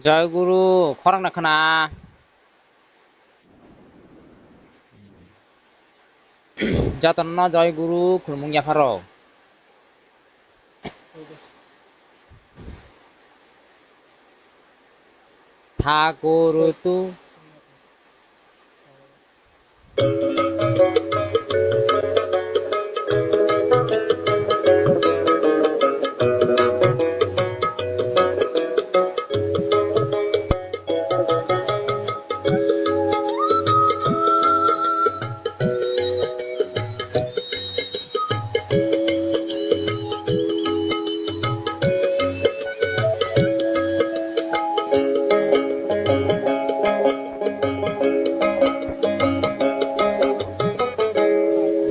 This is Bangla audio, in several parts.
জয় গুরু খরাং রাখনা যতন জয় গুরু খুলমুং ইয়াফারো ঠাকুর তু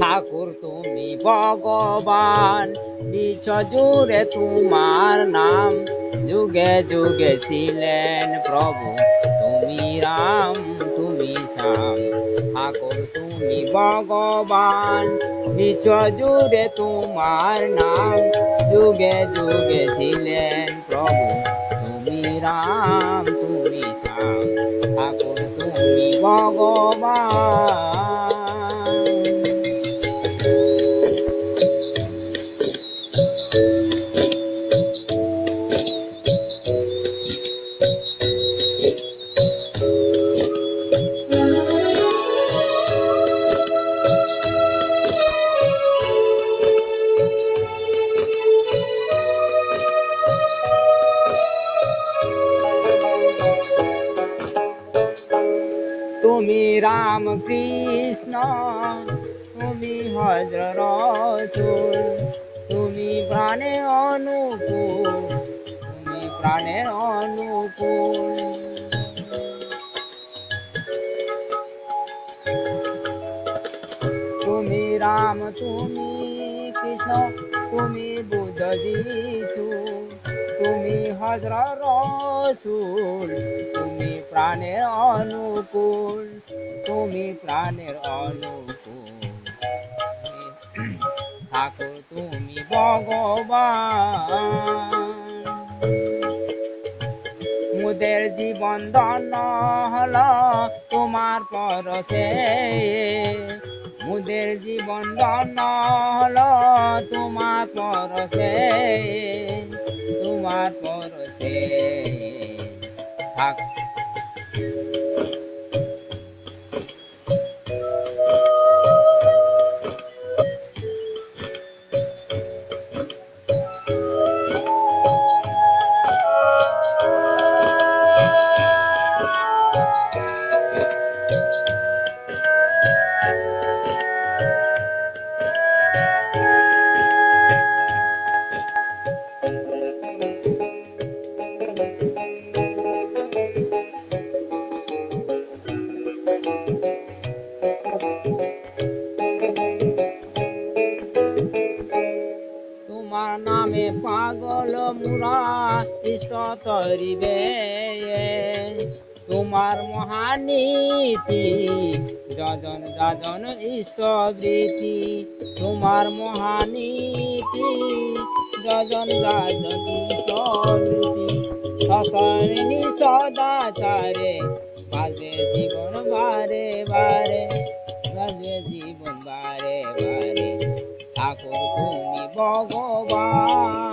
ঠাকুর তুমি ভগবান নিছ জুড়ে তোমার নাম যুগে যুগে ছিলেন প্রভু তুমি রাম তুমি শ্যাম ঠাকুর তুমি ভগবান নিছ জুড়ে তোমার নাম যুগে যুগে ছিলেন প্রভু তুমি রাম তুমি শ্যাম ঠাকুর তুমি ভগবান। তুমি রাম কৃষ্ণ তুমি হযরত রাসূল তুমি প্রাণে অনুকূল তুমি প্রাণের অনুকূল তুমি রাম তুমি কৃষ্ণ তুমি বুদ্ধ যিশু তুমি হযরত রাসূল তুমি প্রাণের অনুকূল তুমি প্রাণের অনুকূল ঠাকুর তুমি ভগবান। মুদের জীবন ধন্য হলো তোমার পরশে মুদের জীবন ধন্য হলো তোমার পরশে তোমার পরশে থাক তোমার নামে পাগল মুরা ইষ্ট তরিবে তোমার মহানীতি যজন যজন ইষ্টবৃত্তি তোমার মহানীতি যজন যজন ইষ্টবৃত্তি সসরিণী সদাচারে বাজে জীবন বারে বারে বাজে জীবন বারে বারে ঠাকুর তুমি ভগবান।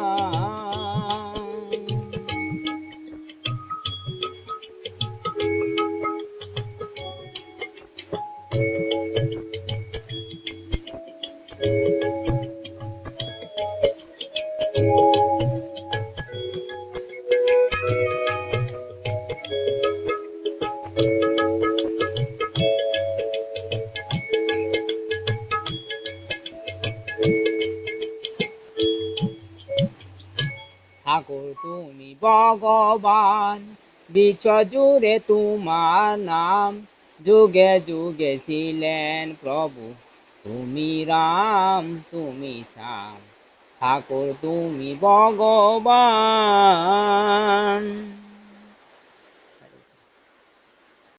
ঠাকুর তুমি ভগবান বিশ্ব জুড়ে তোমার নাম যুগে যুগে ছিলেন প্রভু তুমি রাম তুমি শ্যাম ঠাকুর তুমি ভগবান।